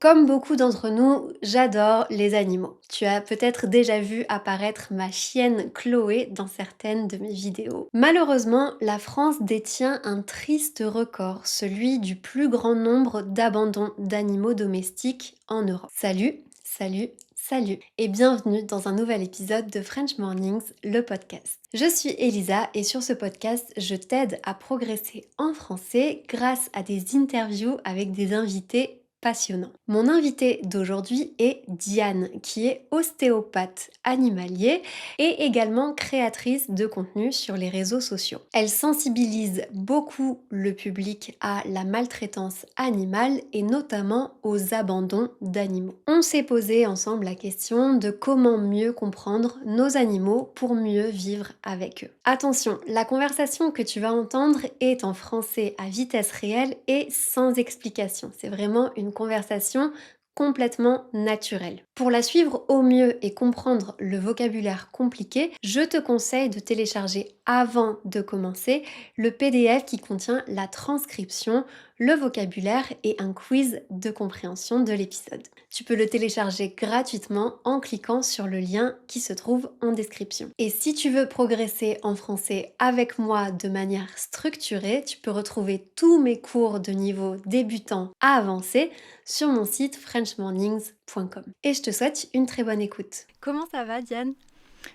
Comme beaucoup d'entre nous, j'adore les animaux. Tu as peut-être déjà vu apparaître ma chienne Chloé dans certaines de mes vidéos. Malheureusement, la France détient un triste record, celui du plus grand nombre d'abandons d'animaux domestiques en Europe. Salut, salut, salut et bienvenue dans un nouvel épisode de French Mornings, le podcast. Je suis Elisa et sur ce podcast, je t'aide à progresser en français grâce à des interviews avec des invités passionnant. Mon invitée d'aujourd'hui est Diane, qui est ostéopathe animalier et également créatrice de contenu sur les réseaux sociaux. Elle sensibilise beaucoup le public à la maltraitance animale et notamment aux abandons d'animaux. On s'est posé ensemble la question de comment mieux comprendre nos animaux pour mieux vivre avec eux. Attention, la conversation que tu vas entendre est en français à vitesse réelle et sans explication. C'est vraiment une conversation complètement naturelle. Pour la suivre au mieux et comprendre le vocabulaire compliqué, je te conseille de télécharger avant de commencer le PDF qui contient la transcription, le vocabulaire et un quiz de compréhension de l'épisode. Tu peux le télécharger gratuitement en cliquant sur le lien qui se trouve en description. Et si tu veux progresser en français avec moi de manière structurée, tu peux retrouver tous mes cours de niveau débutant à avancé sur mon site frenchmornings.com. Et je te souhaite une très bonne écoute. Comment ça va, Diane ?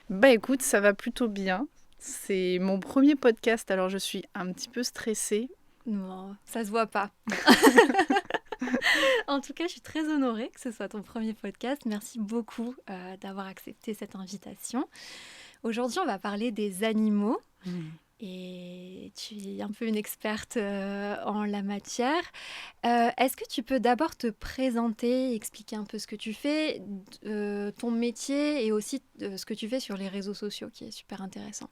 Bah écoute, ça va plutôt bien. C'est mon premier podcast, alors je suis un petit peu stressée. Non, ça se voit pas. En tout cas, je suis très honorée que ce soit ton premier podcast. Merci beaucoup d'avoir accepté cette invitation. Aujourd'hui, on va parler des animaux. Et tu es un peu une experte en la matière. Est-ce que tu peux d'abord te présenter, expliquer un peu ce que tu fais, ton métier et aussi ce que tu fais sur les réseaux sociaux, qui est super intéressant.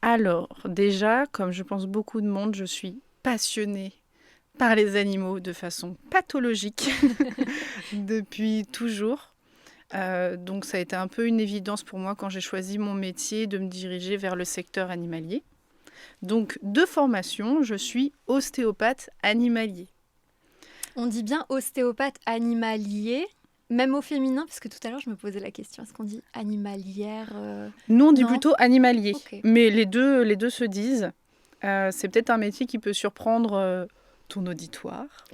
Alors, déjà, comme je pense beaucoup de monde, je suis passionnée par les animaux de façon pathologique depuis toujours. Donc ça a été un peu une évidence pour moi quand j'ai choisi mon métier de me diriger vers le secteur animalier. Donc de formation, je suis ostéopathe animalier. On dit bien ostéopathe animalier, même au féminin, parce que tout à l'heure je me posais la question, est-ce qu'on dit animalière Nous on dit Non. plutôt animalier, Ok. mais les deux se disent. C'est peut-être un métier qui peut surprendre ton auditoire,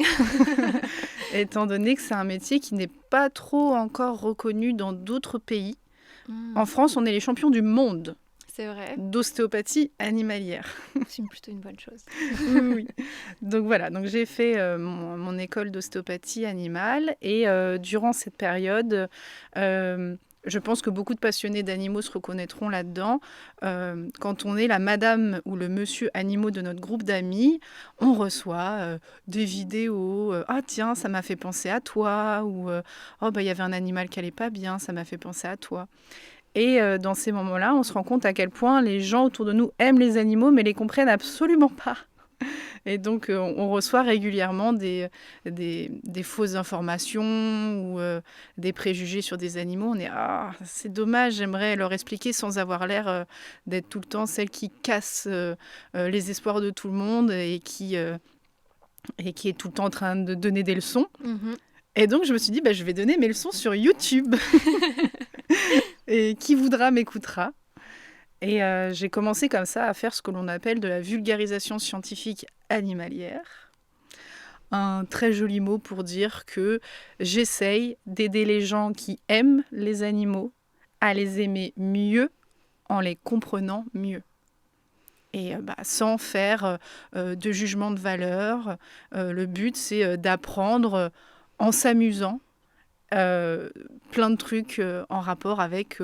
étant donné que c'est un métier qui n'est pas trop encore reconnu dans d'autres pays. En France, on est les champions du monde C'est vrai, d'ostéopathie animalière. c'est plutôt une bonne chose. Oui. Donc voilà, donc j'ai fait mon école d'ostéopathie animale et durant cette période, je pense que beaucoup de passionnés d'animaux se reconnaîtront là-dedans. Quand on est la madame ou le monsieur animaux de notre groupe d'amis, on reçoit des vidéos. Ah tiens, ça m'a fait penser à toi. Ou oh bah il y avait un animal qui allait pas bien, ça m'a fait penser à toi. Et dans ces moments-là, on se rend compte à quel point les gens autour de nous aiment les animaux, mais les comprennent absolument pas. Et donc, on reçoit régulièrement des fausses informations ou des préjugés sur des animaux. On est « Ah, c'est dommage, j'aimerais leur expliquer sans avoir l'air d'être tout le temps celle qui casse les espoirs de tout le monde et qui est tout le temps en train de donner des leçons. » Et donc, je me suis dit, je vais donner mes leçons sur YouTube. Et qui voudra m'écoutera. Et j'ai commencé comme ça à faire ce que l'on appelle de la vulgarisation scientifique animalière. Un très joli mot pour dire que j'essaye d'aider les gens qui aiment les animaux à les aimer mieux en les comprenant mieux. Et sans faire de jugement de valeur. Le but, c'est d'apprendre en s'amusant plein de trucs en rapport avec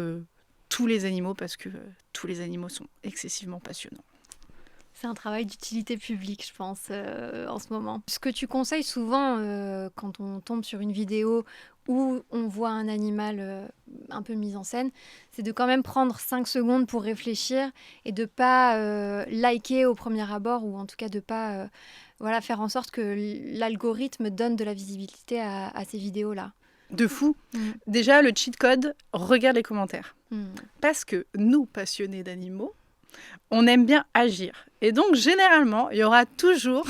tous les animaux parce que tous les animaux sont excessivement passionnants. C'est un travail d'utilité publique, je pense, en ce moment. Ce que tu conseilles souvent quand on tombe sur une vidéo où on voit un animal un peu mis en scène, c'est de quand même prendre 5 secondes pour réfléchir et de ne pas liker au premier abord ou en tout cas de ne pas faire en sorte que l'algorithme donne de la visibilité à ces vidéos-là. De fou. Déjà, le cheat code, regarde les commentaires. Parce que nous, passionnés d'animaux, on aime bien agir. Et donc, généralement, il y aura toujours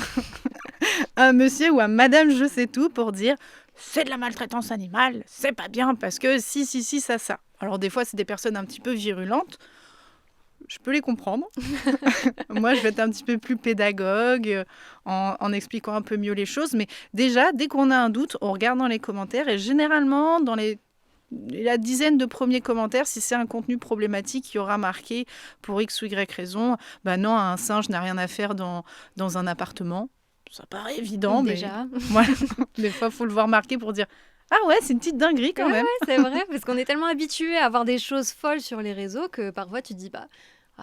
un monsieur ou un madame je sais tout pour dire c'est de la maltraitance animale, c'est pas bien parce que si, ça. Alors des fois, c'est des personnes un petit peu virulentes. Je peux les comprendre. Moi, je vais être un petit peu plus pédagogue en expliquant un peu mieux les choses. Mais déjà, dès qu'on a un doute, on regarde dans les commentaires. Et généralement, dans la dizaine de premiers commentaires, si c'est un contenu problématique, il y aura marqué pour X ou Y raison, bah non, un singe n'a rien à faire dans un appartement. Ça paraît évident, Déjà. mais voilà. Des fois, il faut le voir marqué pour dire ah ouais, c'est une petite dinguerie quand même. Ouais, c'est vrai, parce qu'on est tellement habitué à voir des choses folles sur les réseaux que parfois tu te dis, bah,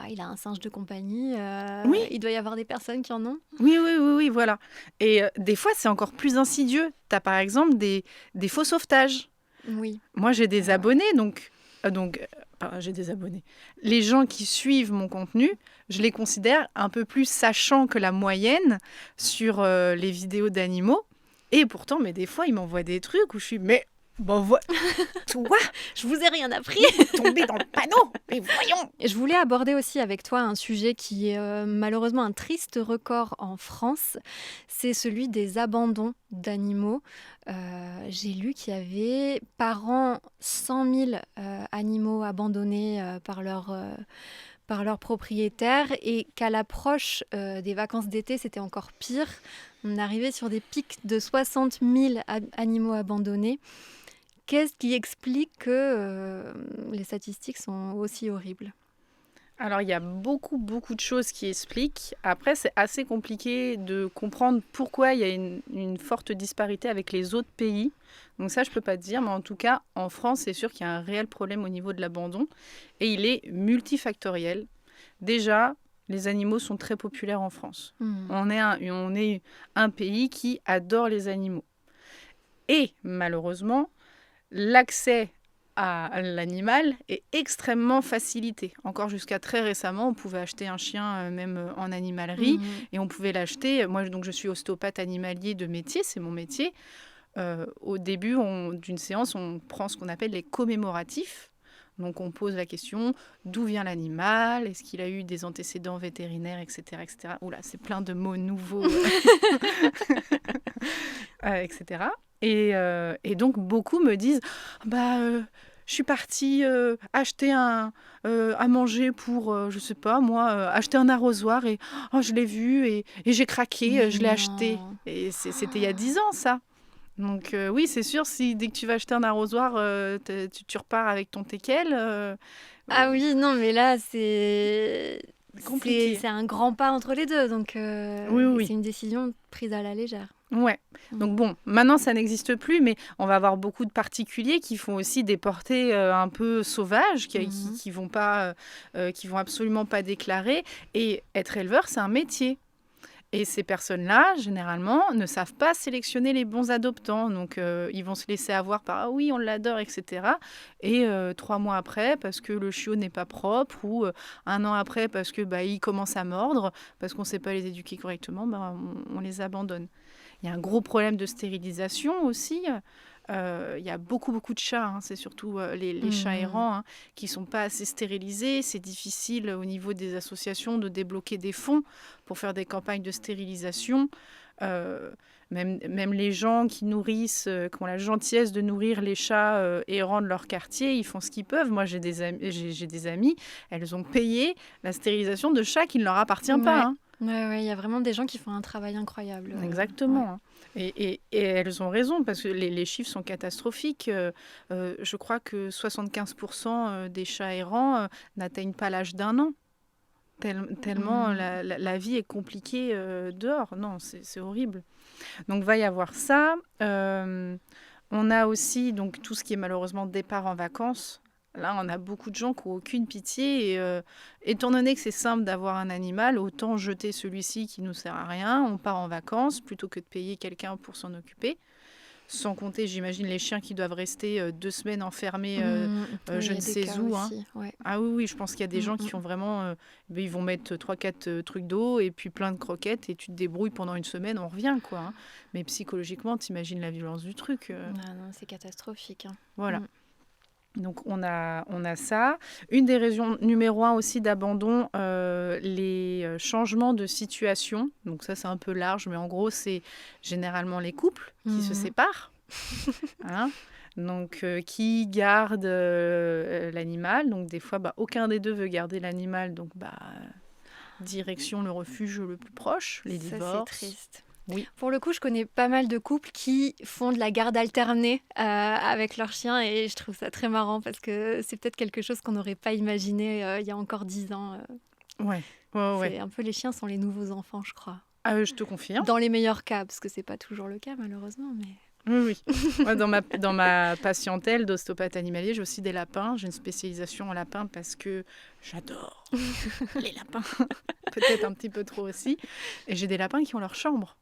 il a un singe de compagnie, Oui. il doit y avoir des personnes qui en ont. Oui, voilà. Et des fois, c'est encore plus insidieux. Tu as par exemple des faux sauvetages. Oui. Moi, j'ai des abonnés, j'ai des abonnés. Les gens qui suivent mon contenu, je les considère un peu plus sachants que la moyenne sur les vidéos d'animaux. Et pourtant, mais des fois, ils m'envoient des trucs où je suis, mais bon, toi, Je vous ai rien appris. tombé dans le panneau, mais voyons. Et je voulais aborder aussi avec toi un sujet qui est malheureusement un triste record en France. C'est celui des abandons d'animaux. J'ai lu qu'il y avait par an 100 000 animaux abandonnés par leurs propriétaires et qu'à l'approche des vacances d'été, c'était encore pire. On arrivait sur des pics de 60 000 animaux abandonnés. Qu'est-ce qui explique que les statistiques sont aussi horribles ? Alors, il y a beaucoup de choses qui expliquent. Après, c'est assez compliqué de comprendre pourquoi il y a une forte disparité avec les autres pays. Donc ça, je ne peux pas te dire, mais en tout cas, en France, c'est sûr qu'il y a un réel problème au niveau de l'abandon. Et il est multifactoriel. Déjà, les animaux sont très populaires en France. On est un pays qui adore les animaux. Et malheureusement, l'accès à l'animal est extrêmement facilité. Encore jusqu'à très récemment, on pouvait acheter un chien même en animalerie et on pouvait l'acheter. Moi, donc, je suis ostéopathe animalier de métier, c'est mon métier. Au début d'une séance, on prend ce qu'on appelle les commémoratifs. Donc, on pose la question d'où vient l'animal, est-ce qu'il a eu des antécédents vétérinaires, etc. etc. Oula, c'est plein de mots nouveaux, etc. Et donc, beaucoup me disent je suis partie acheter à manger pour, je sais pas moi, acheter un arrosoir et je l'ai vu et j'ai craqué, je l'ai acheté. Et c'était il y a 10 ans, ça. Donc oui, c'est sûr, si dès que tu vas acheter un arrosoir, tu repars avec ton teckel. Ah oui, non, mais là, c'est compliqué. C'est un grand pas entre les deux, donc Oui. c'est une décision prise à la légère. Ouais. Donc bon, maintenant ça n'existe plus, mais on va avoir beaucoup de particuliers qui font aussi des portées un peu sauvages, qui vont pas, qui vont absolument pas déclarer. Et être éleveur, c'est un métier. Et ces personnes-là, généralement, ne savent pas sélectionner les bons adoptants. Donc, ils vont se laisser avoir par « Ah oui, on l'adore, etc. » Et 3 mois après, parce que le chiot n'est pas propre, ou 1 an après, parce que il commence à mordre, parce qu'on ne sait pas les éduquer correctement, on les abandonne. Il y a un gros problème de stérilisation aussi. Il y a beaucoup de chats, c'est surtout les chats errants qui ne sont pas assez stérilisés. C'est difficile au niveau des associations de débloquer des fonds pour faire des campagnes de stérilisation. Même les gens qui nourrissent, qui ont la gentillesse de nourrir les chats errants de leur quartier, ils font ce qu'ils peuvent. Moi, j'ai des amis, elles ont payé la stérilisation de chats qui ne leur appartient pas. Ouais, il y a vraiment des gens qui font un travail incroyable. Exactement. Et elles ont raison, parce que les chiffres sont catastrophiques. Je crois que 75% des chats errants n'atteignent pas l'âge d'1 an. Tellement la vie est compliquée dehors. Non, c'est horrible. Donc, va y avoir ça. On a aussi donc, tout ce qui est malheureusement départ en vacances. Là, on a beaucoup de gens qui n'ont aucune pitié. Et étant donné que c'est simple d'avoir un animal, autant jeter celui-ci qui ne nous sert à rien. On part en vacances plutôt que de payer quelqu'un pour s'en occuper. Sans compter, j'imagine, les chiens qui doivent rester 2 semaines enfermés, je ne sais où. Ah oui, je pense qu'il y a des gens qui ont vraiment... ils vont mettre 3-4 trucs d'eau et puis plein de croquettes et tu te débrouilles pendant 1 semaine, on revient, quoi. Mais psychologiquement, t'imagines la violence du truc. Ah non, c'est catastrophique. Voilà. Donc on a ça. Une des raisons numéro 1 aussi d'abandon, les changements de situation. Donc ça, c'est un peu large, mais en gros, c'est généralement les couples qui se Mhm. séparent. Hein. Donc, qui garde l'animal. Donc des fois, aucun des deux veut garder l'animal. Donc, direction le refuge le plus proche, les Ça, c'est divorces. triste. Oui. Pour le coup, je connais pas mal de couples qui font de la garde alternée avec leur chien et je trouve ça très marrant parce que c'est peut-être quelque chose qu'on n'aurait pas imaginé il y a encore 10 ans. Ouais. Ouais. C'est un peu les chiens sont les nouveaux enfants, je crois. Je te confirme. Dans les meilleurs cas, parce que c'est pas toujours le cas malheureusement. Mais... Oui. Moi, dans ma patientèle d'ostéopathe animalier, j'ai aussi des lapins. J'ai une spécialisation en lapins parce que j'adore les lapins. Peut-être un petit peu trop aussi. Et j'ai des lapins qui ont leur chambre.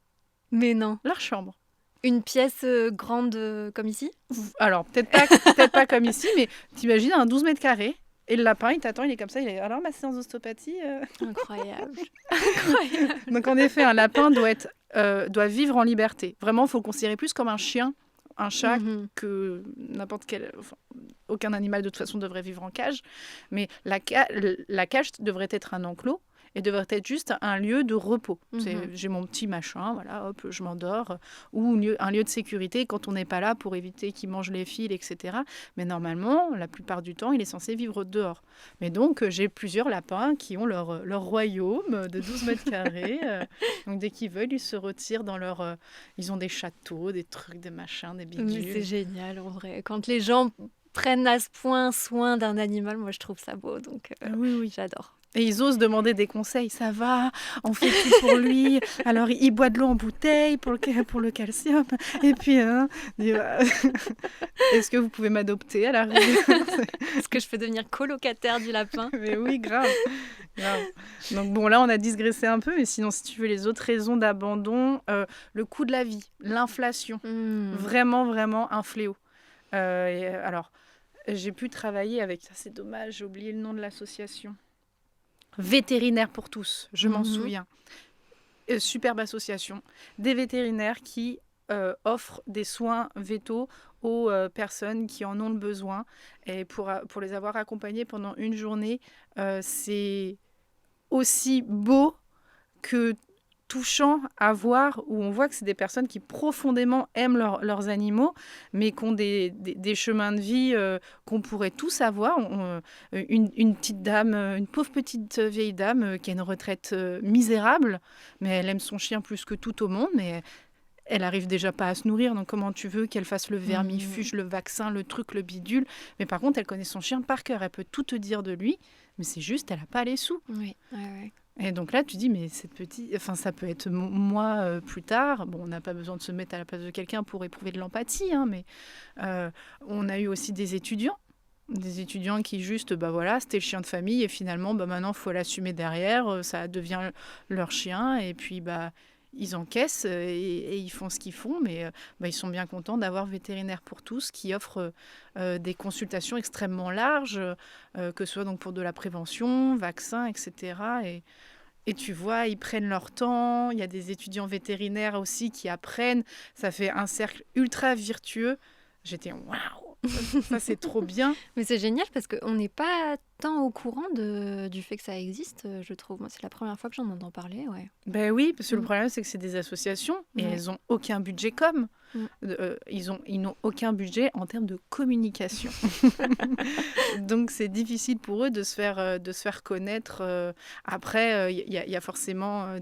Mais non. Leur chambre. Une pièce grande comme ici? Alors, peut-être pas comme ici, mais t'imagines un 12 mètres carrés. Et le lapin, il t'attend, il est comme ça. Il est alors ma séance d'ostéopathie. Incroyable. Incroyable. Donc, en effet, un lapin doit vivre en liberté. Vraiment, il faut le considérer plus comme un chien, un chat, Mhm. que n'importe quel... Enfin, aucun animal, de toute façon, devrait vivre en cage. Mais la cage devrait être un enclos et devrait être juste un lieu de repos. J'ai mon petit machin, voilà, hop, je m'endors. Ou un lieu de sécurité quand on n'est pas là pour éviter qu'il mange les fils, etc. Mais normalement, la plupart du temps, il est censé vivre dehors. Mais donc, j'ai plusieurs lapins qui ont leur royaume de 12 mètres carrés. Donc, dès qu'ils veulent, ils se retirent dans leur... ils ont des châteaux, des trucs, des machins, des Mais c'est bidules. génial en vrai. Quand les gens prennent à ce point soin d'un animal, moi je trouve ça beau, donc Oui. j'adore. Et ils osent demander des conseils. Ça va, on fait tout pour lui. Alors, il boit de l'eau en bouteille pour le calcium. Et puis, est-ce que vous pouvez m'adopter à la rigueur? Est-ce que je peux devenir colocataire du lapin? Mais oui, grave. Donc bon, là, on a digressé un peu. Mais sinon, si tu veux, les autres raisons d'abandon, le coût de la vie, l'inflation. Vraiment, vraiment un fléau. Alors, j'ai pu travailler avec... Ça, c'est dommage, j'ai oublié le nom de l'association. Vétérinaires pour tous, je m'en souviens. Superbe association. Des vétérinaires qui offrent des soins vétos aux personnes qui en ont le besoin. Et pour les avoir accompagnés pendant une journée, c'est aussi beau que touchant à voir, où on voit que c'est des personnes qui profondément aiment leurs animaux, mais qui ont des chemins de vie qu'on pourrait tous avoir. Une petite dame, une pauvre petite vieille dame qui a une retraite misérable, mais elle aime son chien plus que tout au monde, mais elle arrive déjà pas à se nourrir, donc comment tu veux qu'elle fasse le vermifuge, le vaccin, le truc, le bidule? Mais par contre, elle connaît son chien par cœur, elle peut tout te dire de lui, mais c'est juste, elle n'a pas les sous. Oui. Et donc là, tu dis, mais cette petite... Enfin, ça peut être moi plus tard. Bon, on n'a pas besoin de se mettre à la place de quelqu'un pour éprouver de l'empathie, hein, mais on a eu aussi des étudiants qui juste, c'était le chien de famille et finalement, maintenant, il faut l'assumer derrière. Ça devient leur chien et puis, ils encaissent et ils font ce qu'ils font, mais ils sont bien contents d'avoir Vétérinaires pour tous qui offre des consultations extrêmement larges, que ce soit donc pour de la prévention, vaccins, etc. Et tu vois, ils prennent leur temps. Il y a des étudiants vétérinaires aussi qui apprennent. Ça fait un cercle ultra vertueux. J'étais waouh, ça c'est trop bien. Mais c'est génial parce qu'on n'est pas tant au courant du fait que ça existe, je trouve. Moi, c'est la première fois que j'en entends parler, ouais. Ben oui, parce que le problème c'est que c'est des associations et elles n'ont aucun budget com. Ils n'ont aucun budget en termes de communication. Donc c'est difficile pour eux de se faire connaître. Après, il y a forcément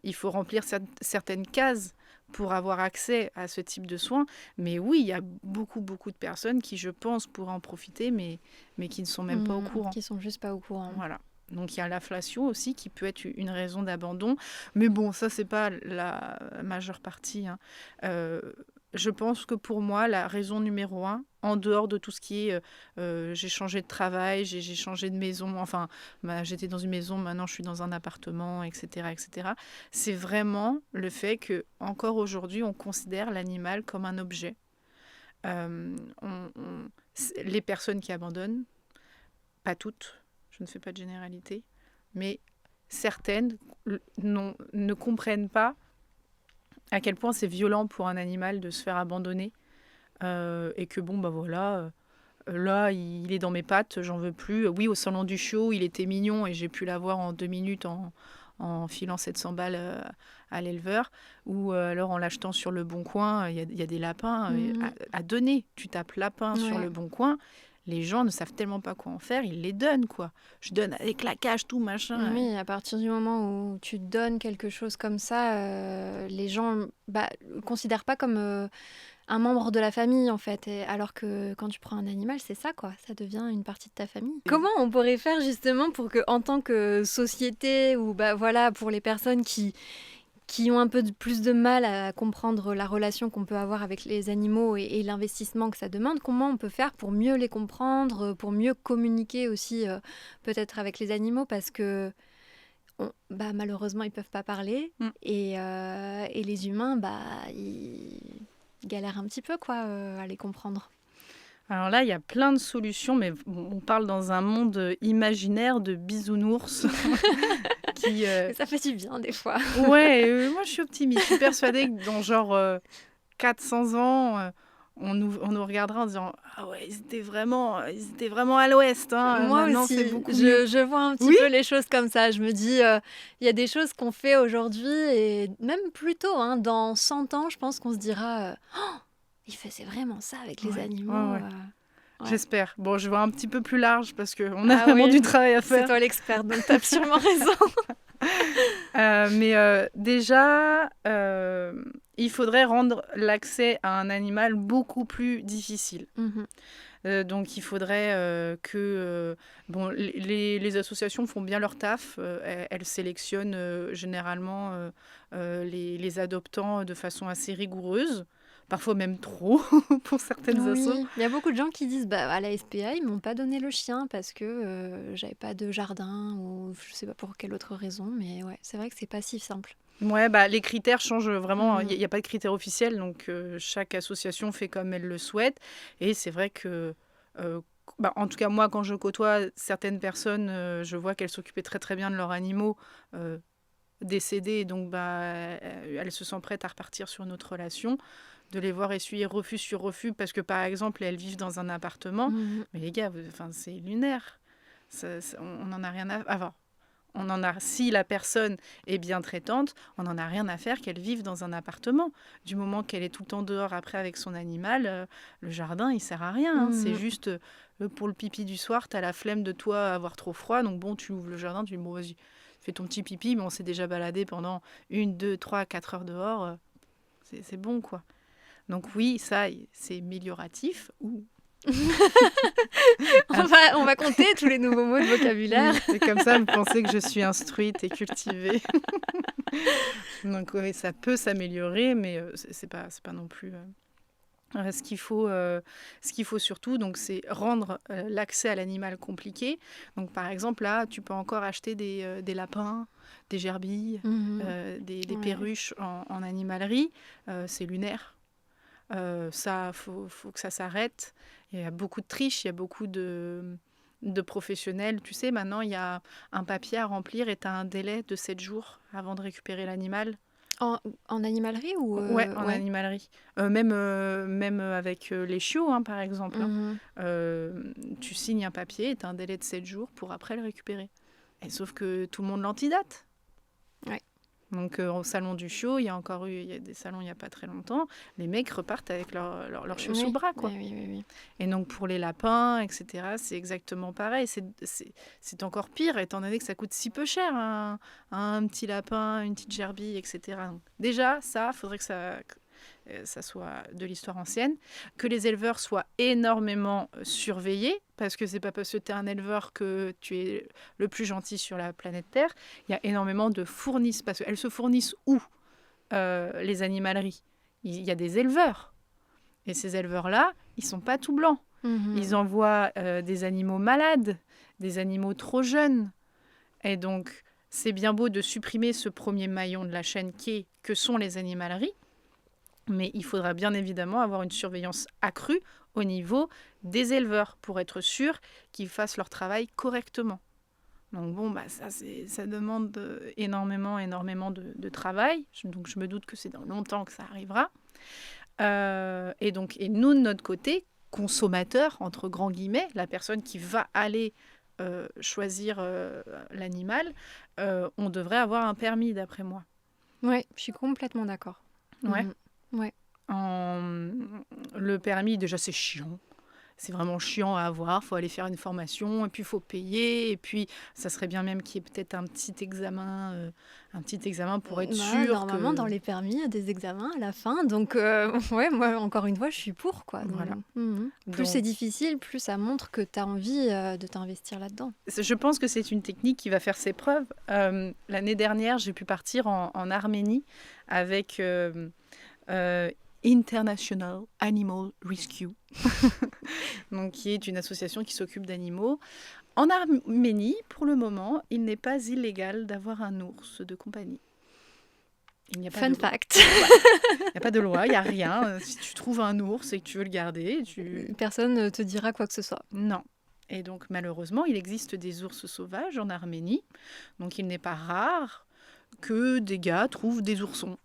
il faut remplir certaines cases pour avoir accès à ce type de soins. Mais oui, il y a beaucoup de personnes qui, je pense, pourraient en profiter, mais qui ne sont même pas au courant. Qui sont juste pas au courant. Voilà. Donc il y a l'inflation aussi qui peut être une raison d'abandon. Mais bon, ça, c'est pas la majeure partie. Hein. Je pense que pour moi, la raison numéro 1, en dehors de tout ce qui est j'ai changé de travail, j'ai changé de maison, enfin, j'étais dans une maison, maintenant je suis dans un appartement, etc., etc., c'est vraiment le fait que encore aujourd'hui, on considère l'animal comme un objet. Les personnes qui abandonnent, pas toutes, je ne fais pas de généralité, mais certaines ne comprennent pas à quel point c'est violent pour un animal de se faire abandonner et que bon, bah voilà, là, il est dans mes pattes, j'en veux plus. Oui, au salon du show, il était mignon et j'ai pu l'avoir en 2 minutes en filant 700 balles à l'éleveur. Ou alors en l'achetant sur Le Bon Coin, il y a des lapins Mhm. à donner. Tu tapes lapin sur Ouais. Le Bon Coin, les gens ne savent tellement pas quoi en faire, ils les donnent, quoi. Je donne avec la cage, tout machin. Oui, à partir du moment où tu donnes quelque chose comme ça, les gens le considèrent pas comme un membre de la famille en fait. Alors que quand tu prends un animal, c'est ça quoi, ça devient une partie de ta famille. Comment on pourrait faire justement pour que, en tant que société ou voilà, pour les personnes qui ont un peu plus de mal à comprendre la relation qu'on peut avoir avec les animaux et l'investissement que ça demande, comment on peut faire pour mieux les comprendre, pour mieux communiquer aussi peut-être avec les animaux parce que malheureusement ils peuvent pas parler Mm. et les humains ils galèrent un petit peu quoi à les comprendre. Alors là, il y a plein de solutions, mais on parle dans un monde imaginaire de bisounours qui... Mais ça fait du bien des fois. Ouais, moi je suis optimiste. Je suis persuadée que dans genre 400 ans, on nous regardera en disant ah ouais, ils étaient vraiment à l'ouest. Hein. Moi Maintenant, c'est aussi, beaucoup mieux. je vois un petit Oui, peu les choses comme ça. Je me dis, il y a des choses qu'on fait aujourd'hui et même plus tôt, hein, dans 100 ans, je pense qu'on se dira, oh, il faisait vraiment ça avec les ouais, animaux. ouais. Ouais. J'espère. Bon, je vois un petit peu plus large parce qu'on a Ah vraiment oui, du travail à c'est faire. toi l'expert, donc t'as absolument raison. Mais déjà, il faudrait rendre l'accès à un animal beaucoup plus difficile. Mhm. Donc il faudrait bon, les associations font bien leur taf. Elles sélectionnent généralement les adoptants de façon assez rigoureuse, parfois même trop pour certaines assos. Oui, il y a beaucoup de gens qui disent, à la SPA, ils m'ont pas donné le chien parce que j'avais pas de jardin ou je sais pas pour quelle autre raison, mais ouais, c'est vrai que c'est pas si simple. Ouais, bah, les critères changent vraiment. Il Mhm. n'y a pas de critères officiels, donc chaque association fait comme elle le souhaite. Et c'est vrai que, euh, en tout cas, moi, quand je côtoie certaines personnes, je vois qu'elles s'occupaient très très bien de leurs animaux euh, décédés. Donc, elles se sentent prêtes à repartir sur notre relation. De les voir essuyer refus sur refus, parce que par exemple, elles vivent dans un appartement. Mhm. Mais les gars, c'est lunaire. On n'en a rien à avoir. Si la personne est bien traitante, on n'en a rien à faire qu'elle vive dans un appartement. Du moment qu'elle est tout le temps dehors après avec son animal, le jardin, il sert à rien. Hein. C'est Mhm. juste pour le pipi du soir, tu as la flemme de toi avoir trop froid. Donc bon, tu ouvres le jardin, tu dis bon, vas-y, fais ton petit pipi, mais on s'est déjà baladé pendant 1, 2, 3, 4 heures dehors. C'est bon, quoi. Donc oui, ça, c'est amélioratif. On va compter tous les nouveaux mots de vocabulaire. Oui, et comme ça, vous pensez que je suis instruite et cultivée. Donc oui, ça peut s'améliorer, mais c'est pas non plus... ce qu'il faut surtout, donc, c'est rendre l'accès à l'animal compliqué. Donc, par exemple, là, tu peux encore acheter des lapins, des gerbilles, Mhm. des Ouais. perruches en animalerie. C'est lunaire. Ça, faut que ça s'arrête. Il y a beaucoup de triches, il y a beaucoup de professionnels. Tu sais, maintenant, il y a un papier à remplir et tu as un délai de 7 jours avant de récupérer l'animal. En animalerie ou Ouais, en ouais. animalerie. Même avec les chiots, hein, par exemple. Hein. Mhm. Tu signes un papier et tu as un délai de 7 jours pour après le récupérer. Et sauf que tout le monde l'antidate. Ouais. Donc au salon du chiot, il y a des salons il n'y a pas très longtemps, les mecs repartent avec leur chiot sous le Oui. bras, quoi. Oui. Et donc pour les lapins, etc., c'est exactement pareil. C'est encore pire, étant donné que ça coûte si peu cher, un petit lapin, une petite gerbille, etc. Donc, déjà, ça, faudrait que ça soit de l'histoire ancienne, que les éleveurs soient énormément surveillés, parce que c'est pas parce que tu es un éleveur que tu es le plus gentil sur la planète Terre. Il y a énormément de fournisseurs, parce qu'elles se fournissent où, les animaleries? Il y a des éleveurs. Et ces éleveurs-là, ils sont pas tout blancs. Mhm. Ils envoient des animaux malades, des animaux trop jeunes. Et donc, c'est bien beau de supprimer ce premier maillon de la chaîne que sont les animaleries, mais il faudra bien évidemment avoir une surveillance accrue au niveau des éleveurs pour être sûr qu'ils fassent leur travail correctement. Donc bon, ça demande énormément de travail. Donc je me doute que c'est dans longtemps que ça arrivera. Et nous, de notre côté, consommateurs, entre grands guillemets, la personne qui va aller choisir l'animal, on devrait avoir un permis, d'après moi. Ouais, je suis complètement d'accord. Ouais. Ouais. Le permis, déjà, c'est chiant. C'est vraiment chiant à avoir. Il faut aller faire une formation, et puis il faut payer. Et puis, ça serait bien même qu'il y ait peut-être un petit examen pour être sûr Normalement, que... dans les permis, il y a des examens à la fin. Donc, ouais, moi, encore une fois, je suis pour, quoi. Donc, Voilà. Plus c'est Donc, difficile, plus ça montre que tu as envie de t'investir là-dedans. je pense que c'est une technique qui va faire ses preuves. L'année dernière, j'ai pu partir en Arménie avec International Animal Rescue, donc, qui est une association qui s'occupe d'animaux. En Arménie, pour le moment, il n'est pas illégal d'avoir un ours de compagnie. Il n'y a pas Fun de loi. fact. Il n'y a pas de loi, il n'y a rien. Si tu trouves un ours et que tu veux le garder, Personne ne te dira quoi que ce soit. Non. Et donc, malheureusement, il existe des ours sauvages en Arménie. Donc, il n'est pas rare que des gars trouvent des oursons.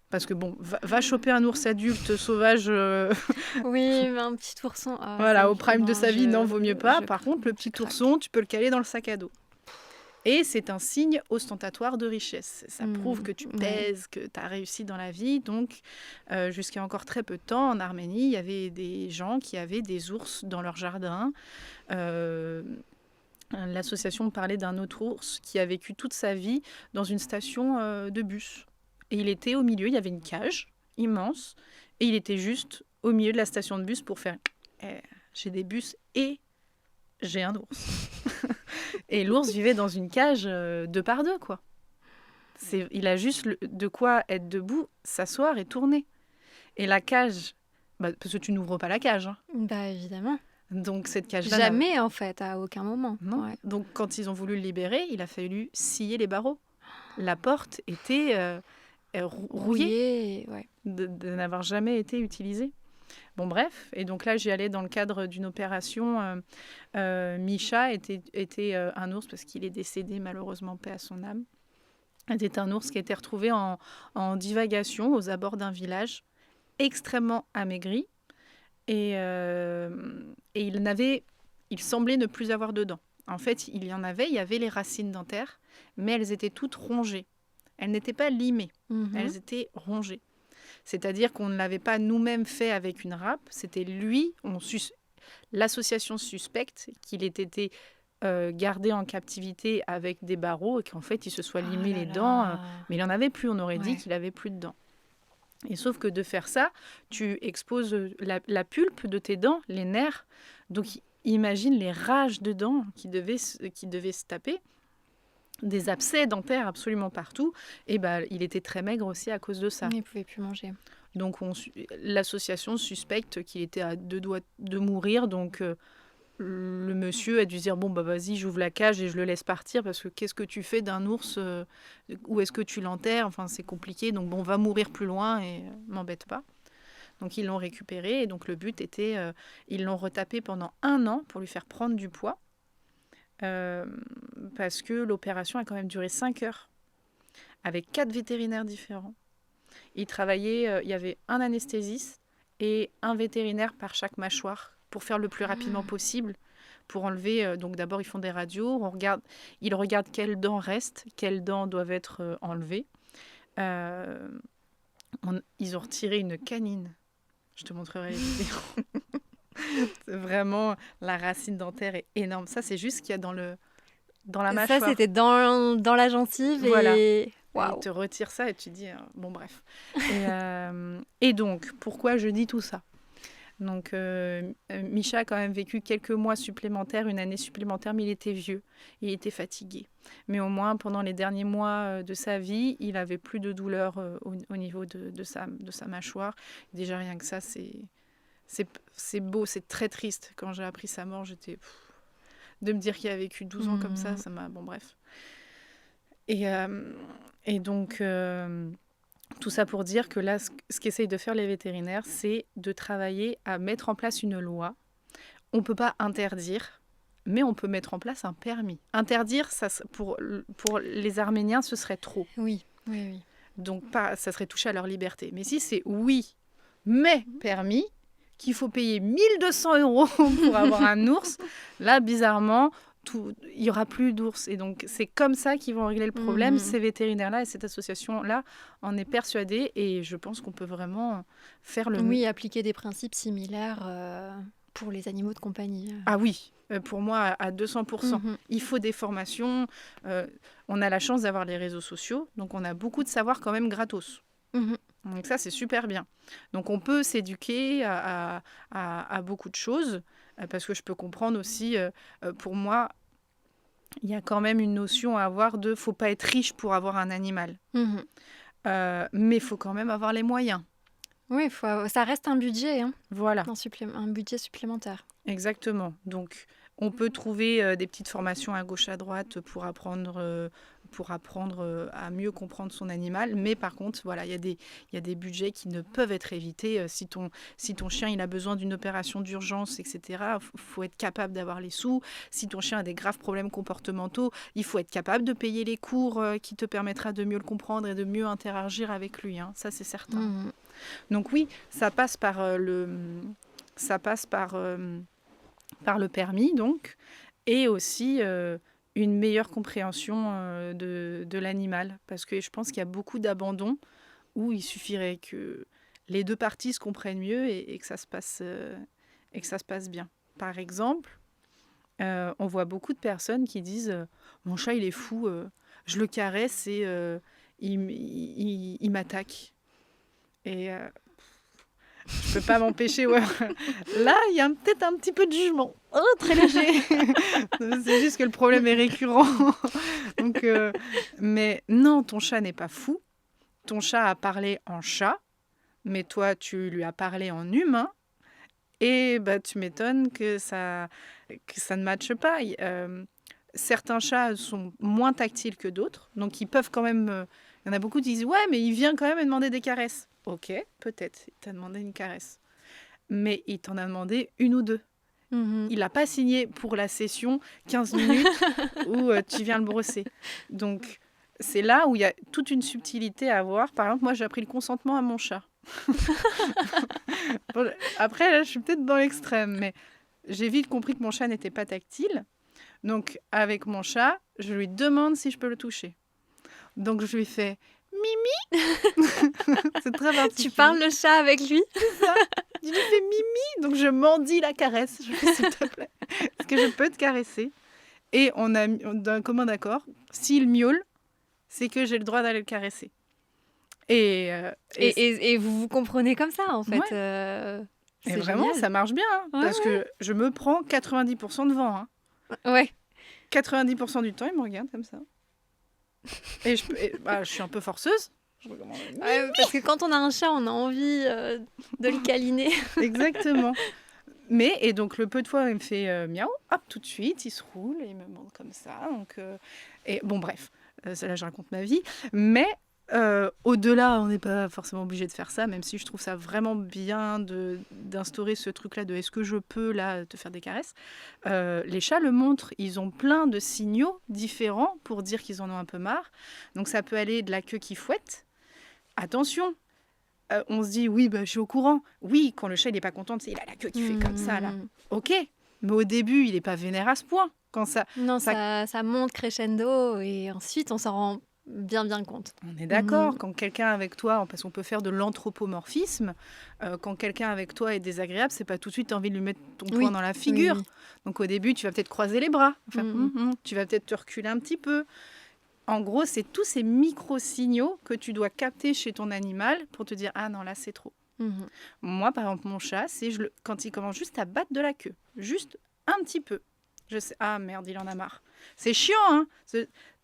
Parce que bon, va choper un ours adulte sauvage Oui, mais un petit ourson. voilà, au prime de sa vie, non, vaut mieux pas. Par contre, le petit craque. ourson, tu peux le caler dans le sac à dos. Et c'est un signe ostentatoire de richesse. Ça prouve que tu pèses, que tu as réussi dans la vie. Donc, jusqu'à encore très peu de temps, en Arménie, il y avait des gens qui avaient des ours dans leur jardin. L'association me parlait d'un autre ours qui a vécu toute sa vie dans une station de bus. Et il était au milieu, il y avait une cage immense, et il était juste au milieu de la station de bus pour faire j'ai des bus et j'ai un ours. Et l'ours vivait dans une cage 2 par 2, quoi. Il a juste de quoi être debout, s'asseoir et tourner. Et la cage, parce que tu n'ouvres pas la cage. Hein. Bah évidemment. Donc cette cage-là... Jamais en fait, à aucun moment. Non. Ouais. Donc quand ils ont voulu le libérer, il a fallu scier les barreaux. La porte était rouillée ouais. de n'avoir jamais été utilisée. Bon bref, et donc là j'y allais dans le cadre d'une opération. Misha était un ours, parce qu'il est décédé malheureusement, paix à son âme. C'était un ours qui a été retrouvé en divagation aux abords d'un village, extrêmement amaigri, et il semblait ne plus avoir de dents. En fait, il y avait les racines dentaires, mais elles étaient toutes rongées. Elles n'étaient pas limées, elles étaient rongées. C'est-à-dire qu'on ne l'avait pas nous-mêmes fait avec une râpe, c'était lui, l'association suspecte qu'il ait été gardé en captivité avec des barreaux et qu'en fait il se soit limé les dents, mais il n'en avait plus, on aurait dit qu'il n'avait plus de dents. Et sauf que de faire ça, tu exposes la pulpe de tes dents, les nerfs, donc imagine les rages de dents qui devaient se taper. Des abcès dentaires absolument partout, et il était très maigre aussi à cause de ça. Il ne pouvait plus manger. Donc l'association suspecte qu'il était à 2 doigts de mourir, donc le monsieur a dû dire bon vas-y, j'ouvre la cage et je le laisse partir, parce que qu'est-ce que tu fais d'un ours, où est-ce que tu l'enterres, enfin c'est compliqué, donc bon, va mourir plus loin et m'embête pas. Donc ils l'ont récupéré, et donc le but était, ils l'ont retapé pendant 1 an pour lui faire prendre du poids. Parce que l'opération a quand même duré 5 heures avec 4 vétérinaires différents. Il y avait un anesthésiste et un vétérinaire par chaque mâchoire pour faire le plus rapidement possible, pour enlever. Donc d'abord ils font des radios, ils regardent quelles dents restent, quelles dents doivent être enlevées. Ils ont retiré une canine. Je te montrerai les vidéos. C'est vraiment, la racine dentaire est énorme. Ça, c'est juste ce qu'il y a dans la mâchoire. Ça, c'était dans la gencive. Voilà. Et Wow. Il te retire ça et tu dis... bon, bref. Et donc, pourquoi je dis tout ça ? Donc, Misha a quand même vécu quelques mois supplémentaires, 1 année supplémentaire, mais il était vieux. Il était fatigué. Mais au moins, pendant les derniers mois de sa vie, il n'avait plus de douleur au niveau de sa mâchoire. Déjà, rien que ça, c'est beau, c'est très triste. Quand j'ai appris sa mort, de me dire qu'il a vécu 12 ans comme ça m'a... Bon, bref. Et donc, tout ça pour dire que là, ce qu'essayent de faire les vétérinaires, c'est de travailler à mettre en place une loi. On ne peut pas interdire, mais on peut mettre en place un permis. Interdire, ça, pour les Arméniens, ce serait trop. Oui. Donc, ça serait toucher à leur liberté. Mais si c'est oui, mais permis, qu'il faut payer 1 200 € pour avoir un ours, là, bizarrement, il n'y aura plus d'ours. Et donc, c'est comme ça qu'ils vont régler le problème. Ces vétérinaires-là et cette association-là en est persuadée. Et je pense qu'on peut vraiment faire le... Oui, appliquer des principes similaires pour les animaux de compagnie. Ah oui, pour moi, à 200%. Mhm. Il faut des formations. On a la chance d'avoir les réseaux sociaux. Donc, on a beaucoup de savoir quand même gratos. Mhm. Donc ça, c'est super bien. Donc on peut s'éduquer à beaucoup de choses, parce que je peux comprendre aussi, pour moi, il y a quand même une notion à avoir de faut pas être riche pour avoir un animal. Mhm. Mais il faut quand même avoir les moyens. Oui, ça reste un budget, hein, Voilà, un budget supplémentaire. exactement. Donc on peut trouver des petites formations à gauche à droite pour apprendre à mieux comprendre son animal. Mais par contre, voilà, il y a des budgets qui ne peuvent être évités. Si ton chien il a besoin d'une opération d'urgence, etc., il faut être capable d'avoir les sous. Si ton chien a des graves problèmes comportementaux, il faut être capable de payer les cours qui te permettra de mieux le comprendre et de mieux interagir avec lui. Hein. Ça, c'est certain. Mhm. Donc oui, ça passe par le permis, donc, et aussi une meilleure compréhension de l'animal. Parce que je pense qu'il y a beaucoup d'abandons où il suffirait que les deux parties se comprennent mieux et que ça se passe bien. Par exemple, on voit beaucoup de personnes qui disent mon chat, il est fou, je le caresse et il m'attaque. Et je peux pas m'empêcher. Ouais. Là, il y a peut-être un petit peu de jugement. Oh, très léger. C'est juste que le problème est récurrent. Donc, mais non, ton chat n'est pas fou. Ton chat a parlé en chat, mais toi, tu lui as parlé en humain. Et bah, tu m'étonnes que ça ne matche pas. Certains chats sont moins tactiles que d'autres, donc ils peuvent quand même... Il y en a beaucoup qui disent « Ouais, mais il vient quand même me demander des caresses. » Ok, peut-être, il t'a demandé une caresse. Mais il t'en a demandé une ou deux. Mhm. Il n'a pas signé pour la session 15 minutes où tu viens le brosser. Donc, c'est là où il y a toute une subtilité à avoir. Par exemple, moi, j'ai appris le consentement à mon chat. Bon, après, là, je suis peut-être dans l'extrême, mais j'ai vite compris que mon chat n'était pas tactile. Donc, avec mon chat, je lui demande si je peux le toucher. Donc, je lui fais Mimi. C'est très particulier. Tu parles le chat avec lui? Je lui fais Mimi. Donc, je mendie la caresse. Je lui fais s'il te plaît. Est-ce que je peux te caresser? Et on a d'un commun accord. S'il miaule, c'est que j'ai le droit d'aller le caresser. Et vous vous comprenez comme ça, en fait. Ouais. Et C'est vraiment, génial. ça marche bien. Hein, Ouais, parce que je me prends 90% de vent. Hein. Ouais. 90% du temps, il me regarde comme ça. Et je suis un peu forceuse. Je recommande. Ouais, parce que quand on a un chat, on a envie de le câliner. Exactement. Et donc, le peu de fois, il me fait miaou, hop, tout de suite, il se roule et il me montre comme ça. Donc, et bon, bref, là, je raconte ma vie. Mais au-delà, on n'est pas forcément obligé de faire ça, même si je trouve ça vraiment bien d'instaurer ce truc-là de est-ce que je peux, là, te faire des caresses. Les chats le montrent. Ils ont plein de signaux différents pour dire qu'ils en ont un peu marre. Donc, ça peut aller de la queue qui fouette. Attention, on se dit, oui, bah, je suis au courant. Oui, quand le chat, il n'est pas content, il a la queue qui fait comme ça, là. Ok, mais au début, il n'est pas vénère à ce point. Quand ça, Non, ça monte crescendo et ensuite, on s'en rend bien compte. on est d'accord, quand quelqu'un avec toi, parce qu'on peut faire de l'anthropomorphisme, quand quelqu'un avec toi est désagréable, c'est pas tout de suite envie de lui mettre ton poing dans la figure. Oui. Donc au début, tu vas peut-être croiser les bras, tu vas peut-être te reculer un petit peu. En gros, c'est tous ces micro-signaux que tu dois capter chez ton animal pour te dire « Ah non, là, c'est trop ». Moi, par exemple, mon chat, c'est quand il commence juste à battre de la queue, juste un petit peu. Je sais, ah merde, il en a marre. C'est chiant, hein.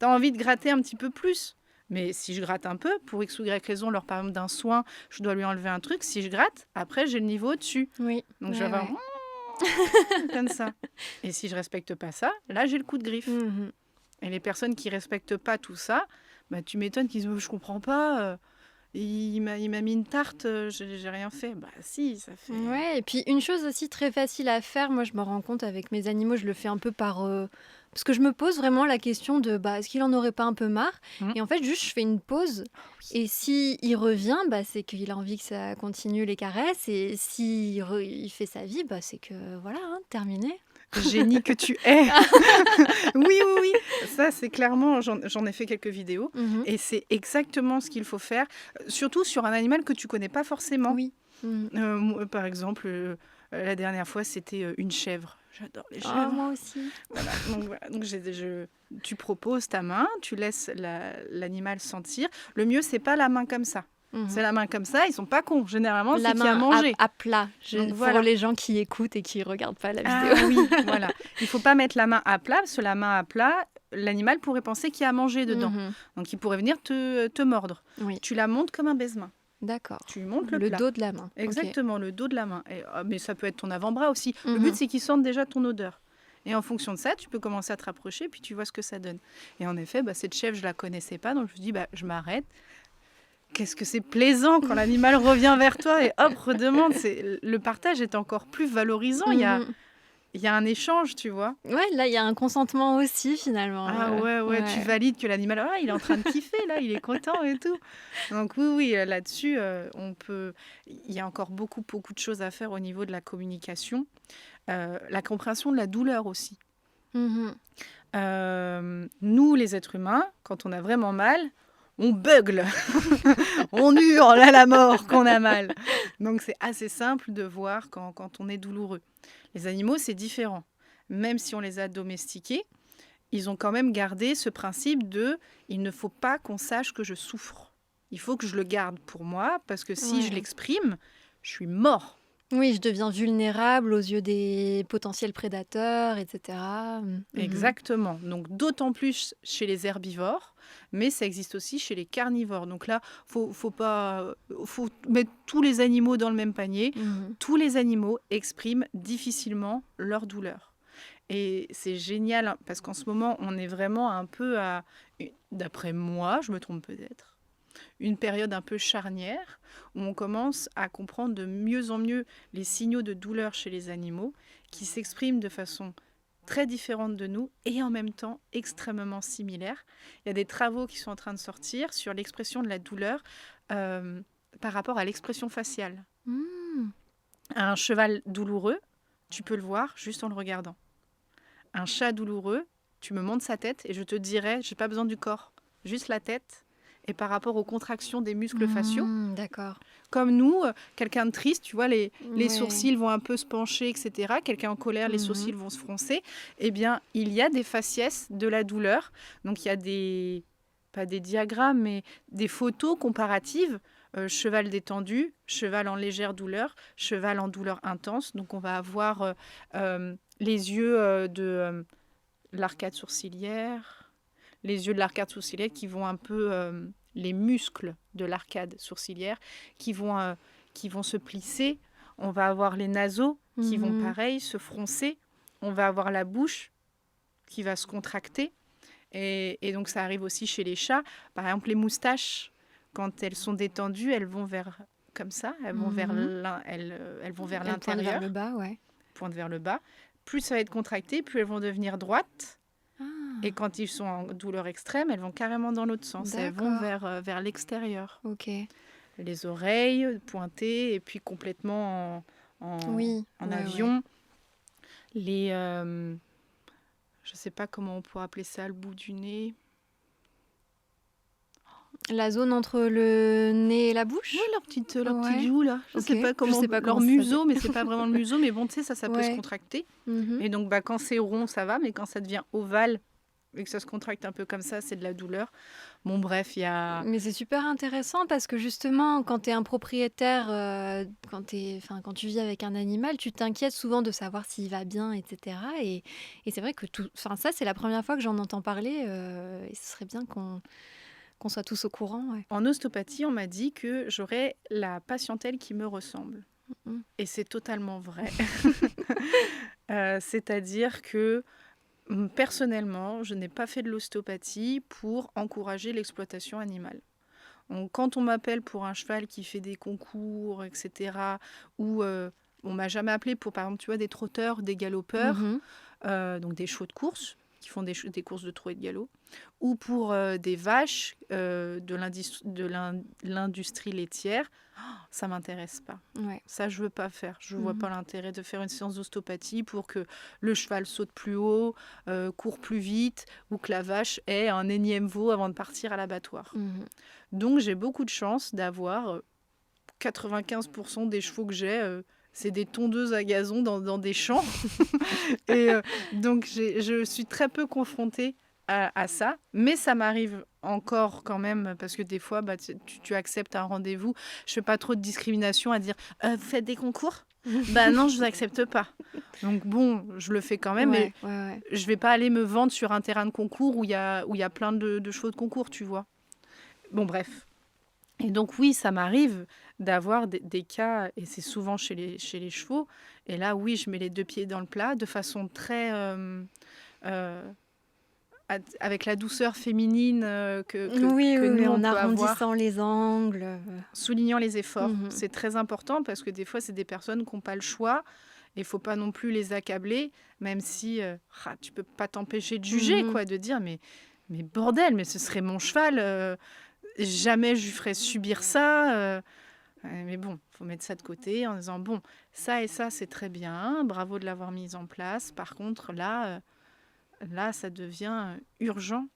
T'as envie de gratter un petit peu plus. Mais si je gratte un peu, pour X ou Y raison, lors par exemple d'un soin, je dois lui enlever un truc. Si je gratte, après, j'ai le niveau au-dessus. Oui. Donc, je vais avoir comme ça. Et si je respecte pas ça, là, j'ai le coup de griffe. Et les personnes qui respectent pas tout ça, bah, tu m'étonnes qu'ils disent « Je comprends pas, il m'a mis une tarte, j'ai rien fait. » Bah si, ça fait... Ouais, et puis une chose aussi très facile à faire, moi je me rends compte avec mes animaux, je le fais un peu par Parce que je me pose vraiment la question de est-ce qu'il en aurait pas un peu marre? Mmh. Et en fait, juste, je fais une pause. Et si il revient, c'est qu'il a envie que ça continue les caresses. Et si il fait sa vie, c'est que voilà, hein, terminé. Génie que tu es. Oui, oui, oui. Ça, c'est clairement, j'en ai fait quelques vidéos. Mhm. Et c'est exactement ce qu'il faut faire, surtout sur un animal que tu connais pas forcément. Oui. Mhm. Moi, par exemple, la dernière fois, c'était une chèvre. J'adore les Ah, chèvres. moi aussi. Voilà. Donc tu proposes ta main, tu laisses l'animal sentir. Le mieux, c'est pas la main comme ça. Mhm. C'est la main comme ça, ils sont pas cons. Généralement, La c'est qu'il y a main mangé. à plat, Donc, pour voilà. les gens qui écoutent et qui regardent pas la Ah vidéo. oui, voilà. Il faut pas mettre la main à plat, parce que la main à plat, l'animal pourrait penser qu'il y a à manger dedans. Mhm. Donc, il pourrait venir te mordre. Oui, Tu la montes comme un baise-main. d'accord. Tu montes le Le plat. dos de la main. Ok. Exactement, le dos de la main. Mais ça peut être ton avant-bras aussi. Le Mhm. but, c'est qu'ils sentent déjà ton odeur. Et en fonction de ça, tu peux commencer à te rapprocher, puis tu vois ce que ça donne. Et en effet, cette chèvre, je la connaissais pas, donc je me dis, je m'arrête. Qu'est-ce que c'est plaisant quand l'animal revient vers toi et hop, redemande. Le partage est encore plus valorisant. Mhm. Il y a un échange, tu vois. Ouais, là, il y a un consentement aussi, finalement. Ah ouais, tu valides que l'animal, il est en train de kiffer, là, il est content et tout. Donc oui, là-dessus, il y a encore beaucoup de choses à faire au niveau de la communication. La compréhension de la douleur aussi. Mhm. Nous, les êtres humains, quand on a vraiment mal, on bugle, on hurle à la mort qu'on a mal. Donc c'est assez simple de voir quand on est douloureux. Les animaux, c'est différent. Même si on les a domestiqués, ils ont quand même gardé ce principe de « il ne faut pas qu'on sache que je souffre. Il faut que je le garde pour moi, parce que si je l'exprime, je suis mort. » Oui, je deviens vulnérable aux yeux des potentiels prédateurs, etc. Mhm. Exactement. Donc d'autant plus chez les herbivores, mais ça existe aussi chez les carnivores. Donc là, faut mettre tous les animaux dans le même panier. Mhm. Tous les animaux expriment difficilement leur douleur. Et c'est génial hein, parce qu'en ce moment, on est vraiment un peu d'après moi, je me trompe peut-être, une période un peu charnière où on commence à comprendre de mieux en mieux les signaux de douleur chez les animaux qui s'expriment de façon très différente de nous et en même temps extrêmement similaires. Il y a des travaux qui sont en train de sortir sur l'expression de la douleur par rapport à l'expression faciale. Un cheval douloureux, tu peux le voir juste en le regardant. Un chat douloureux, tu me montres sa tête et je te dirai, j'ai pas besoin du corps, juste la tête. Et par rapport aux contractions des muscles faciaux. D'accord. Comme nous, quelqu'un de triste, tu vois, les Ouais. sourcils vont un peu se pencher, etc. Quelqu'un en colère, les sourcils vont se froncer. Eh bien, il y a des faciès de la douleur. Donc, il y a pas des diagrammes, mais des photos comparatives. Cheval détendu, cheval en légère douleur, cheval en douleur intense. Donc, on va avoir les yeux de l'arcade sourcilière, les yeux de l'arcade sourcilière qui vont un peu les muscles de l'arcade sourcilière qui vont se plisser. On va avoir les naseaux qui vont pareil se froncer. On va avoir la bouche qui va se contracter. Et donc ça arrive aussi chez les chats. Par exemple, les moustaches, quand elles sont détendues, elles vont vers comme ça, elles vont vers elles vont vers l'intérieur, vers le bas, ouais. pointent vers le bas. Plus ça va être contracté, plus elles vont devenir droites. Et quand ils sont en douleur extrême, elles vont carrément dans l'autre sens. Elles vont vers l'extérieur. Ok. Les oreilles pointées et puis complètement en avion. Ouais. Les, je ne sais pas comment on pourrait appeler ça, le bout du nez. La zone entre le nez et la bouche. Oui, leur petite joue là. Je ne sais pas comment. Leur museau, mais c'est pas vraiment le museau. Mais bon, tu sais, ça peut se contracter. Et donc, quand c'est rond, ça va. Mais quand ça devient ovale, et que ça se contracte un peu comme ça, c'est de la douleur. Bon, bref, il y a... Mais c'est super intéressant parce que justement, quand tu es un propriétaire, quand tu vis avec un animal, tu t'inquiètes souvent de savoir s'il va bien, etc. Et c'est vrai que ça, c'est la première fois que j'en entends parler. Et ce serait bien qu'on soit tous au courant. Ouais. En ostéopathie, on m'a dit que j'aurais la patientèle qui me ressemble. Et c'est totalement vrai. C'est-à-dire que personnellement, je n'ai pas fait de l'ostéopathie pour encourager l'exploitation animale. Quand on m'appelle pour un cheval qui fait des concours, etc., ou on m'a jamais appelé pour, par exemple, tu vois, des trotteurs, des galopeurs, donc des chevaux de course, qui font des courses de trot et de galop, ou pour des vaches l'industrie laitière. Ça m'intéresse pas. Ouais. Ça, je veux pas faire. Je vois Mhm. pas l'intérêt de faire une séance d'ostéopathie pour que le cheval saute plus haut, court plus vite, ou que la vache ait un énième veau avant de partir à l'abattoir. Mhm. Donc, j'ai beaucoup de chance d'avoir 95% des chevaux que j'ai. C'est des tondeuses à gazon dans des champs. Et donc, je suis très peu confrontée à ça. Mais ça m'arrive encore quand même, parce que des fois, tu acceptes un rendez-vous. Je fais pas trop de discrimination à dire vous faites des concours. Bah non, je vous accepte pas. Donc bon, je le fais quand même, mais Ouais. je vais pas aller me vendre sur un terrain de concours où il y a plein de chevaux de concours, tu vois. Bon, bref. Et donc oui, ça m'arrive d'avoir des cas, et c'est souvent chez les chevaux. Et là, oui, je mets les deux pieds dans le plat de façon très... avec la douceur féminine Oui, que nous, on en peut avoir, arrondissant les angles. soulignant les efforts. Mhm. C'est très important parce que des fois, c'est des personnes qui n'ont pas le choix. Il ne faut pas non plus les accabler, même si tu peux pas t'empêcher de juger, Mhm. quoi, de dire, mais bordel, mais ce serait mon cheval, jamais je lui ferais subir ça. Mais bon, il faut mettre ça de côté en disant, bon, ça et ça, c'est très bien, bravo de l'avoir mise en place. Par contre, là, ça devient urgent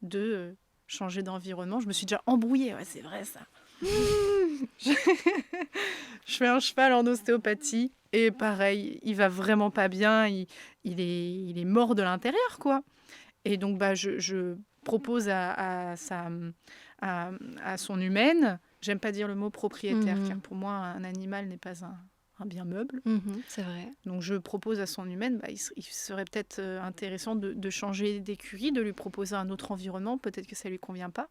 de changer d'environnement. Je me suis déjà embrouillée, ouais, c'est vrai ça. Je fais un cheval en ostéopathie et pareil, il va vraiment pas bien, il est mort de l'intérieur, quoi. Et donc, je propose à son humaine, j'aime pas dire le mot propriétaire, Mhm. car pour moi, un animal n'est pas un bien meuble. Mhm, c'est vrai. Donc, je propose à son humaine, il serait peut-être intéressant de changer d'écurie, de lui proposer un autre environnement. Peut-être que ça lui convient pas.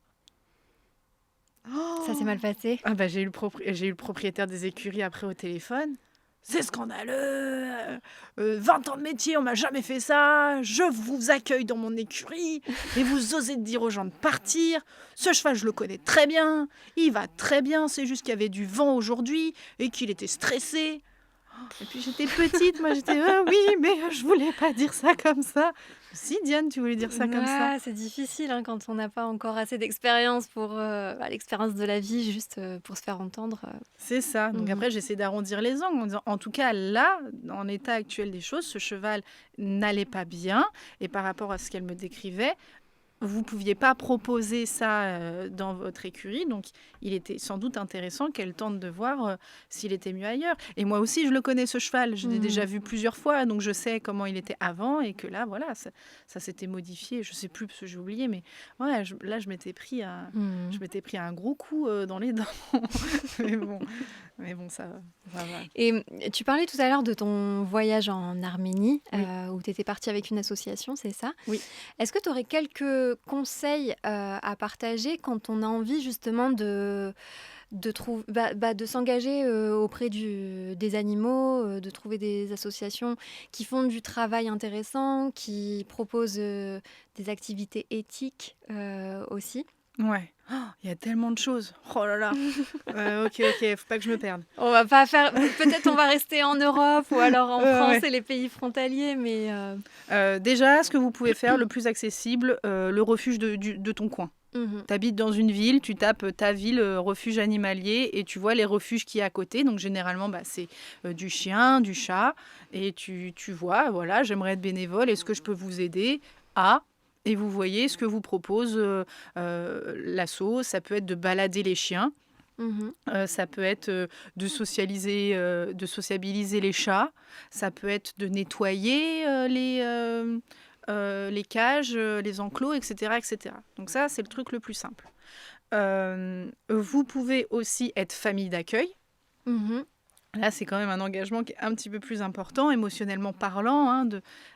Ça s'est mal passé. Ah j'ai eu le propriétaire des écuries après au téléphone. C'est scandaleux. 20 ans de métier, on m'a jamais fait ça. Je vous accueille dans mon écurie et vous osez dire aux gens de partir. Ce cheval, je le connais très bien. Il va très bien. C'est juste qu'il y avait du vent aujourd'hui et qu'il était stressé. Et puis j'étais petite, moi j'étais oui, mais je voulais pas dire ça comme ça. Si Diane, tu voulais dire ça comme ça. C'est difficile quand on n'a pas encore assez d'expérience pour l'expérience de la vie, juste pour se faire entendre. C'est ça. Donc après, j'essaie d'arrondir les angles en disant, en tout cas, là, en l'état actuel des choses, ce cheval n'allait pas bien. Et par rapport à ce qu'elle me décrivait, vous ne pouviez pas proposer ça dans votre écurie. Donc, il était sans doute intéressant qu'elle tente de voir s'il était mieux ailleurs. Et moi aussi, je le connais, ce cheval. Je l'ai déjà vu plusieurs fois. Donc, je sais comment il était avant. Et que là, voilà, ça s'était modifié. Je ne sais plus parce que j'ai oublié. Mais ouais, là, je m'étais pris un gros coup dans les dents. mais bon, ça va. Et tu parlais tout à l'heure de ton voyage en Arménie, Oui. où tu étais partie avec une association, c'est ça? Oui. Est-ce que tu aurais quelques conseils à partager quand on a envie justement de s'engager auprès des animaux, de trouver des associations qui font du travail intéressant, qui proposent des activités éthiques aussi? Ouais. Il y a tellement de choses. Oh là là. Ok, faut pas que je me perde. On va pas faire. Peut-être on va rester en Europe ou alors en France ouais. et les pays frontaliers, mais. Déjà, ce que vous pouvez faire, le plus accessible, le refuge de ton coin. Tu habites dans une ville, tu tapes ta ville refuge animalier et tu vois les refuges qui y a à côté. Donc généralement, c'est du chien, du chat. Et tu vois, voilà, j'aimerais être bénévole. Est-ce que je peux vous aider à... Et vous voyez ce que vous propose l'asso. Ça peut être de balader les chiens. Ça peut être de sociabiliser les chats. Ça peut être de nettoyer les cages, les enclos, etc., etc. Donc ça, c'est le truc le plus simple. Vous pouvez aussi être famille d'accueil. Là, c'est quand même un engagement qui est un petit peu plus important, émotionnellement parlant,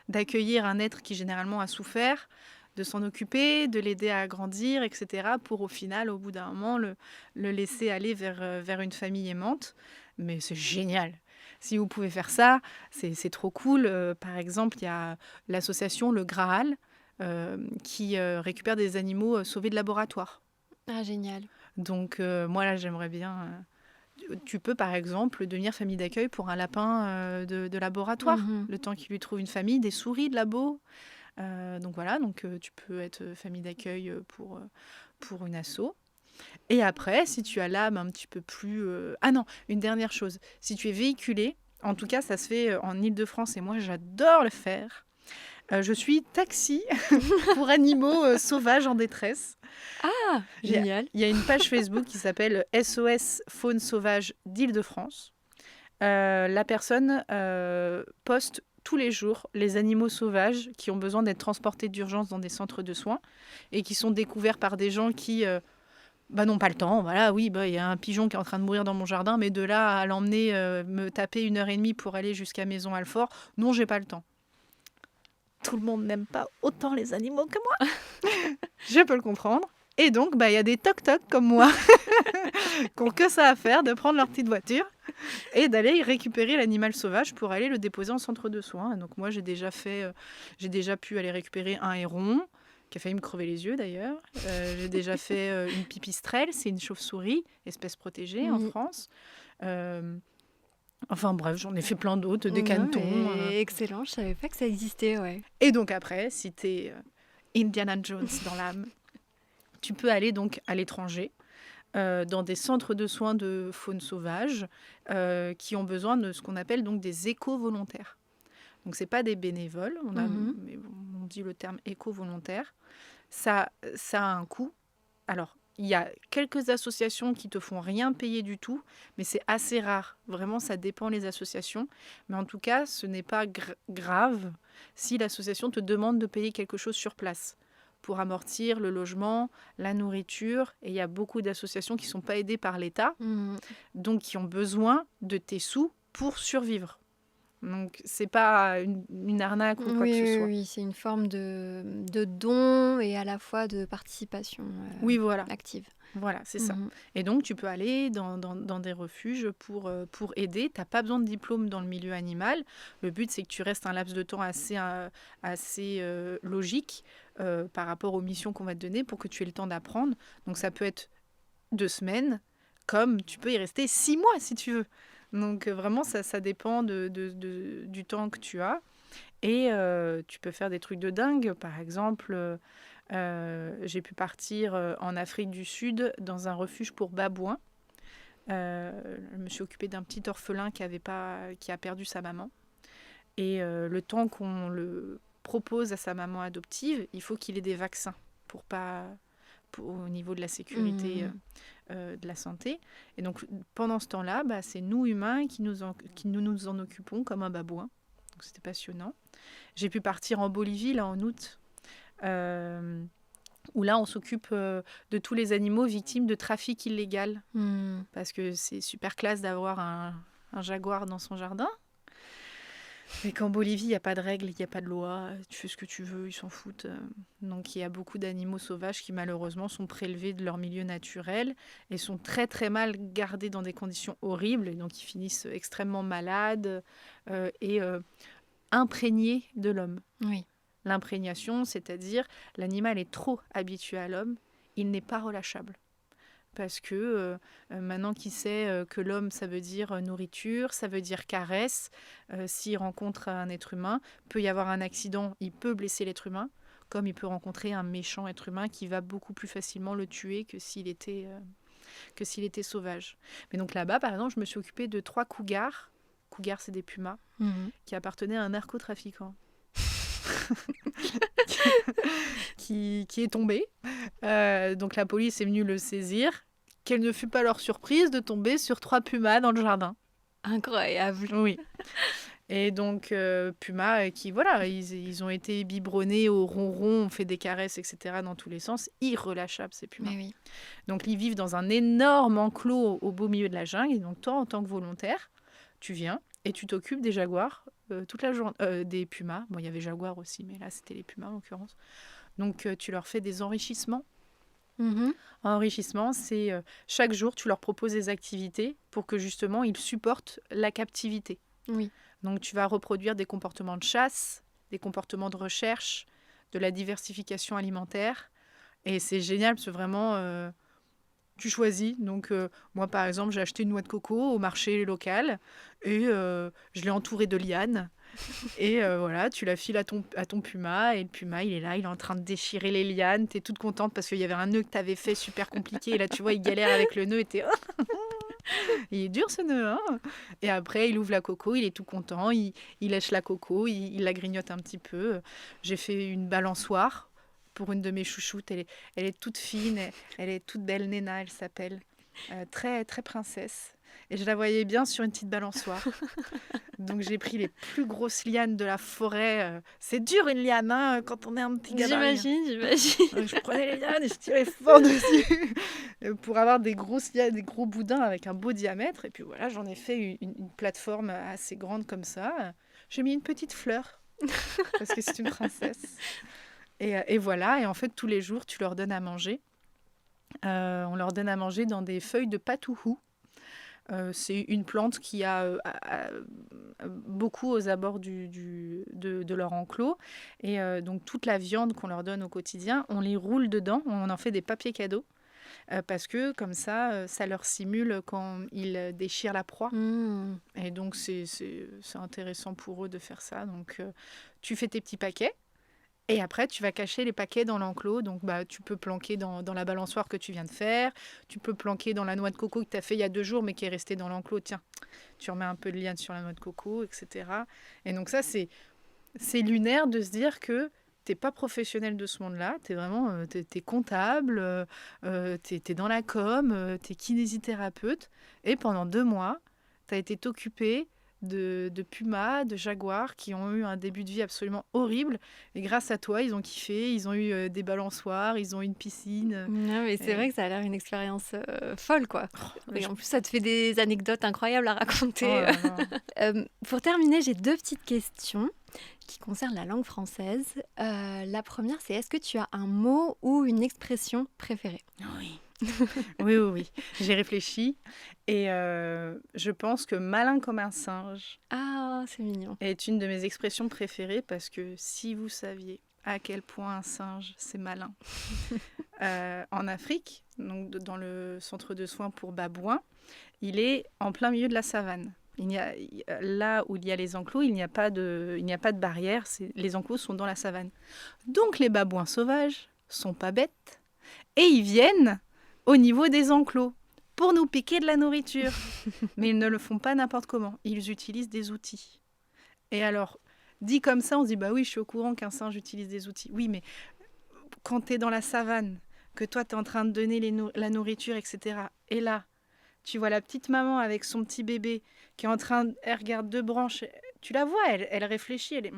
d'accueillir un être qui généralement a souffert, de s'en occuper, de l'aider à grandir, etc., pour au final, au bout d'un moment, le laisser aller vers une famille aimante. Mais c'est génial. Si vous pouvez faire ça, c'est trop cool. Par exemple, il y a l'association Le Graal qui récupère des animaux sauvés de laboratoire. Ah, génial. Donc, moi, là, j'aimerais bien... Tu peux, par exemple, devenir famille d'accueil pour un lapin de laboratoire. Le temps qu'il lui trouve une famille, des souris de labo. Donc voilà, tu peux être famille d'accueil pour une asso. Et après, si tu as l'âme un petit peu plus... Ah non, une dernière chose. Si tu es véhiculé, en tout cas, ça se fait en Île-de-France et moi, j'adore le faire. Je suis taxi pour animaux sauvages en détresse. Ah, Il y a génial. il y a une page Facebook qui s'appelle SOS Faune Sauvage d'Île-de-France. La personne poste tous les jours les animaux sauvages qui ont besoin d'être transportés d'urgence dans des centres de soins et qui sont découverts par des gens qui n'ont pas le temps. Voilà, oui, il y a un pigeon qui est en train de mourir dans mon jardin, mais de là à l'emmener me taper 1 heure et demie pour aller jusqu'à Maison-Alfort, non, j'ai pas le temps. Tout le monde n'aime pas autant les animaux que moi. Je peux le comprendre. Et donc, il y a des toc-toc comme moi qui ont que ça à faire de prendre leur petite voiture et d'aller récupérer l'animal sauvage pour aller le déposer en centre de soins. Donc moi, j'ai déjà pu aller récupérer un héron, qui a failli me crever les yeux d'ailleurs. J'ai déjà fait une pipistrelle, c'est une chauve-souris, espèce protégée en France. Enfin bref, j'en ai fait plein d'autres, des canetons. Excellent, je savais pas que ça existait, ouais. Et donc après, si t'es Indiana Jones dans l'âme, tu peux aller donc à l'étranger, dans des centres de soins de faune sauvage qui ont besoin de ce qu'on appelle donc des éco-volontaires. Donc c'est pas des bénévoles, mais on dit le terme éco-volontaire. Ça a un coût. Alors, il y a quelques associations qui te font rien payer du tout, mais c'est assez rare. Vraiment, ça dépend des associations. Mais en tout cas, ce n'est pas grave si l'association te demande de payer quelque chose sur place pour amortir le logement, la nourriture. Et il y a beaucoup d'associations qui ne sont pas aidées par l'État, donc qui ont besoin de tes sous pour survivre. Donc, c'est pas une arnaque ou quoi que ce soit. Oui, c'est une forme de don et à la fois de participation active. Voilà, c'est ça. Et donc, tu peux aller dans des refuges pour aider. Tu n'as pas besoin de diplôme dans le milieu animal. Le but, c'est que tu restes un laps de temps assez logique par rapport aux missions qu'on va te donner pour que tu aies le temps d'apprendre. Donc, ça peut être 2 semaines, comme tu peux y rester 6 mois si tu veux. Donc, vraiment, ça dépend du temps que tu as. Et tu peux faire des trucs de dingue. Par exemple, j'ai pu partir en Afrique du Sud dans un refuge pour babouins. Je me suis occupée d'un petit orphelin qui a perdu sa maman. Et le temps qu'on le propose à sa maman adoptive, il faut qu'il ait des vaccins au niveau de la sécurité de la santé. Et donc, pendant ce temps-là, c'est nous, humains, qui nous en occupons comme un babouin. Donc, c'était passionnant. J'ai pu partir en Bolivie, là, en août, où là, on s'occupe de tous les animaux victimes de trafic illégal. Parce que c'est super classe d'avoir un jaguar dans son jardin. Mais qu'en Bolivie, il n'y a pas de règles, il n'y a pas de loi, tu fais ce que tu veux, ils s'en foutent. Donc il y a beaucoup d'animaux sauvages qui malheureusement sont prélevés de leur milieu naturel et sont très très mal gardés dans des conditions horribles. Et donc ils finissent extrêmement malades et imprégnés de l'homme. Oui. L'imprégnation, c'est-à-dire l'animal est trop habitué à l'homme, il n'est pas relâchable. Parce que maintenant qu'il sait que l'homme, ça veut dire nourriture, ça veut dire caresse, s'il rencontre un être humain, peut y avoir un accident, il peut blesser l'être humain, comme il peut rencontrer un méchant être humain qui va beaucoup plus facilement le tuer que s'il était sauvage. Mais donc là-bas, par exemple, je me suis occupée de 3 cougars. Cougars, c'est des pumas, qui appartenaient à un narcotrafiquant. qui est tombé. Donc la police est venue le saisir. Quelle ne fut pas leur surprise de tomber sur 3 pumas dans le jardin. Incroyable. Oui. Et donc pumas qui, voilà, ils ont été biberonnés au ronron, on fait des caresses, etc. dans tous les sens. Irrelâchables, ces pumas. Mais oui. Donc ils vivent dans un énorme enclos au beau milieu de la jungle. Et donc toi, en tant que volontaire, tu viens et tu t'occupes des jaguars toute la journée, des pumas. Bon, il y avait jaguars aussi, mais là, c'était les pumas en l'occurrence. Donc, tu leur fais des enrichissements. Enrichissement, c'est chaque jour, tu leur proposes des activités pour que justement, ils supportent la captivité. Oui. Donc, tu vas reproduire des comportements de chasse, des comportements de recherche, de la diversification alimentaire. Et c'est génial parce que vraiment, Tu choisis. Donc, moi, par exemple, j'ai acheté une noix de coco au marché local et je l'ai entourée de lianes. Et voilà, tu la files à ton puma et le puma, il est là, il est en train de déchirer les lianes. T'es toute contente parce qu'il y avait un nœud que t'avais fait super compliqué. Et là, tu vois, il galère avec le nœud et t'es... il est dur ce nœud, hein. Et après, il ouvre la coco, il est tout content, il lèche la coco, il la grignote un petit peu. J'ai fait une balançoire pour une de mes chouchoutes. Elle est toute fine, elle est toute belle, Nena, elle s'appelle. Très, très princesse. Et je la voyais bien sur une petite balançoire. Donc j'ai pris les plus grosses lianes de la forêt. C'est dur une liane hein, quand on est un petit gabarit. J'imagine. Donc, je prenais les lianes et je tirais fort dessus pour avoir des grosses lianes, des gros boudins avec un beau diamètre. Et puis voilà, j'en ai fait une plateforme assez grande comme ça. J'ai mis une petite fleur parce que c'est une princesse. Et voilà, et en fait tous les jours tu leur donnes à manger. On leur donne à manger dans des feuilles de patouhou. C'est une plante qui a beaucoup aux abords de leur enclos. Et donc, toute la viande qu'on leur donne au quotidien, on les roule dedans. On en fait des papiers cadeaux. Parce que, comme ça leur simule quand ils déchirent la proie. Mmh. Et donc, c'est intéressant pour eux de faire ça. Donc, tu fais tes petits paquets. Et après, tu vas cacher les paquets dans l'enclos. Donc, tu peux planquer dans la balançoire que tu viens de faire. Tu peux planquer dans la noix de coco que tu as fait il y a 2 jours, mais qui est restée dans l'enclos. Tiens, tu remets un peu de liane sur la noix de coco, etc. Et donc, ça, c'est lunaire de se dire que tu n'es pas professionnel de ce monde-là. Tu es vraiment t'es comptable, tu es dans la com, tu es kinésithérapeute. Et pendant 2 mois, tu as été t'occuper de pumas, de jaguars qui ont eu un début de vie absolument horrible. Et grâce à toi, ils ont kiffé, ils ont eu des balançoires, ils ont eu une piscine. Non, mais c'est Et- vrai que ça a l'air une expérience folle, quoi. mais Et je- en plus, ça te fait des anecdotes incroyables à Oh raconter. là là. Pour terminer, j'ai 2 petites questions qui concernent la langue française. La première, c'est est-ce que tu as un mot ou une expression préférée? Oui. Oui. J'ai réfléchi et je pense que malin comme un singe Ah, c'est mignon. est une de mes expressions préférées parce que si vous saviez à quel point un singe c'est malin. En Afrique, donc dans le centre de soins pour babouins, il est en plein milieu de la savane. Là où il y a les enclos, il n'y a pas de barrière, les enclos sont dans la savane. Donc les babouins sauvages sont pas bêtes et ils viennent au niveau des enclos pour nous piquer de la nourriture. Mais ils ne le font pas n'importe comment, ils utilisent des outils. Et alors, dit comme ça, on se dit bah oui, je suis au courant qu'un singe utilise des outils. Oui, mais quand tu es dans la savane, que toi tu es en train de donner la nourriture, etc. Et là, tu vois la petite maman avec son petit bébé qui est en train elle regarde 2 branches, tu la vois, elle réfléchit, elle est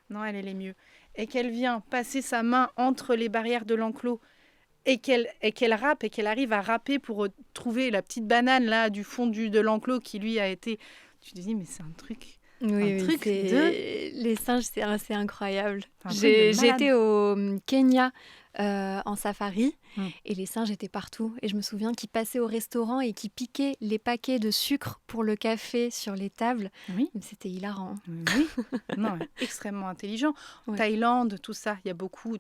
non, elle est mieux. Et qu'elle vient passer sa main entre les barrières de l'enclos et qu'elle râpe et qu'elle arrive à râper pour trouver la petite banane là du fond de l'enclos qui lui a été. Tu te dis mais c'est un truc Oui, truc de les singes, c'est assez incroyable. un truc de J'ai malade. été au Kenya en safari Mm. et les singes étaient partout. Et je me souviens qu'ils passaient au restaurant et qu'ils piquaient les paquets de sucre pour le café sur les tables. Oui. C'était hilarant. Oui, non, extrêmement intelligent. Ouais. Thaïlande, tout ça,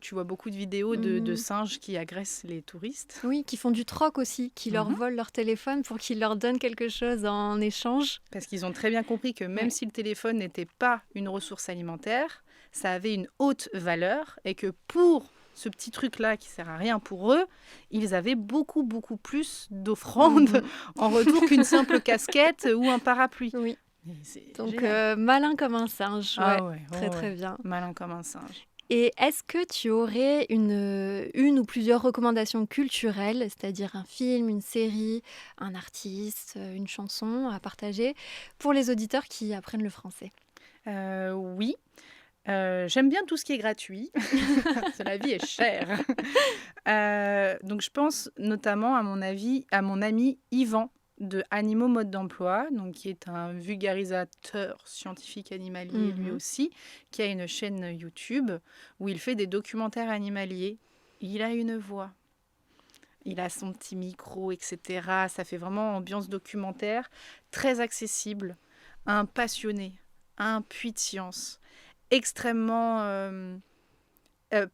tu vois beaucoup de vidéos de Mhm. singes qui agressent les touristes. Oui, qui font du troc aussi, qui leur Mhm. volent leur téléphone pour qu'ils leur donnent quelque chose en échange. Parce qu'ils ont très bien compris que même Ouais. si le téléphone n'était pas une ressource alimentaire, ça avait une haute valeur et que pour ce petit truc-là qui sert à rien pour eux, ils avaient beaucoup, beaucoup plus d'offrandes Mhm. en retour qu'une simple casquette ou un parapluie. Oui, Mais c'est donc génial. malin comme un singe. Ouais, Ah ouais, très ouais, très ouais. bien. Malin comme un singe. Et est-ce que tu aurais une ou plusieurs recommandations culturelles, c'est-à-dire un film, une série, un artiste, une chanson à partager pour les auditeurs qui apprennent le français? Oui. J'aime bien tout ce qui est gratuit. Parce que la vie est chère. Donc je pense notamment à mon ami Yvan de Animaux Mode d'Emploi, donc qui est un vulgarisateur scientifique animalier lui Mhm. aussi, qui a une chaîne YouTube où il fait des documentaires animaliers. Il a une voix. Il a son petit micro, etc. Ça fait vraiment ambiance documentaire, très accessible, un passionné, un puits de science, extrêmement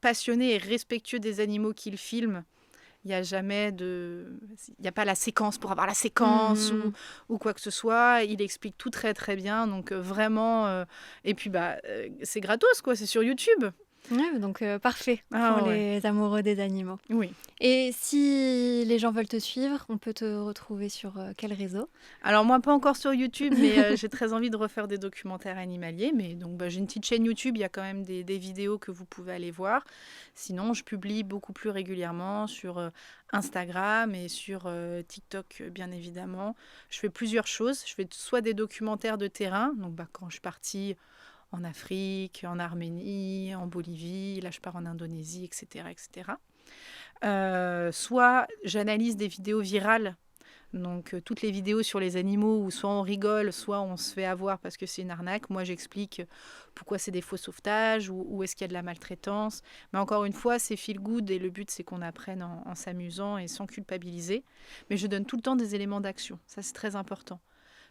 passionné et respectueux des animaux qu'il filme. Il n'y a jamais il n'y a pas la séquence pour avoir la séquence Mhm. ou quoi que ce soit. Il explique tout très très bien. Donc vraiment. Et puis c'est gratos quoi. C'est sur YouTube. Ouais, donc parfait Ah pour ouais. les amoureux des animaux. Oui. Et si les gens veulent te suivre, on peut te retrouver sur quel réseau? Alors moi pas encore sur YouTube, mais j'ai très envie de refaire des documentaires animaliers. Mais donc j'ai une petite chaîne YouTube, il y a quand même des vidéos que vous pouvez aller voir. Sinon, je publie beaucoup plus régulièrement sur Instagram et sur TikTok, bien évidemment. Je fais plusieurs choses. Je fais soit des documentaires de terrain, donc quand je suis partie en Afrique, en Arménie, en Bolivie, là je pars en Indonésie, etc. etc. Soit j'analyse des vidéos virales. Donc toutes les vidéos sur les animaux où soit on rigole, soit on se fait avoir parce que c'est une arnaque. Moi j'explique pourquoi c'est des faux sauvetages ou où est-ce qu'il y a de la maltraitance. Mais encore une fois, c'est feel good et le but c'est qu'on apprenne en s'amusant et sans culpabiliser. Mais je donne tout le temps des éléments d'action. Ça c'est très important.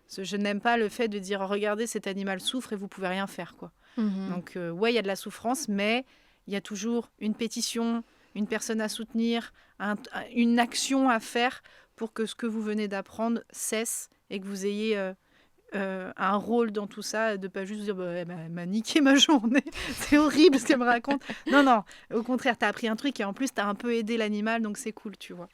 Parce que je n'aime pas le fait de dire regardez cet animal souffre et vous pouvez rien faire quoi. Mhm. Donc ouais, il y a de la souffrance, mais il y a toujours une pétition, une personne à soutenir, une action à faire pour que ce que vous venez d'apprendre cesse et que vous ayez un rôle dans tout ça, de pas juste dire bah, elle m'a niqué ma journée, c'est horrible ce qu'elle me raconte. Non, non, au contraire, tu as appris un truc et en plus tu as un peu aidé l'animal, donc c'est cool, tu vois.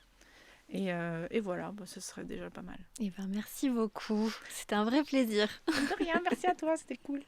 Et voilà, bah, ce serait déjà pas mal. Eh ben, merci beaucoup. C'était un vrai plaisir. De rien, merci à toi, c'était cool.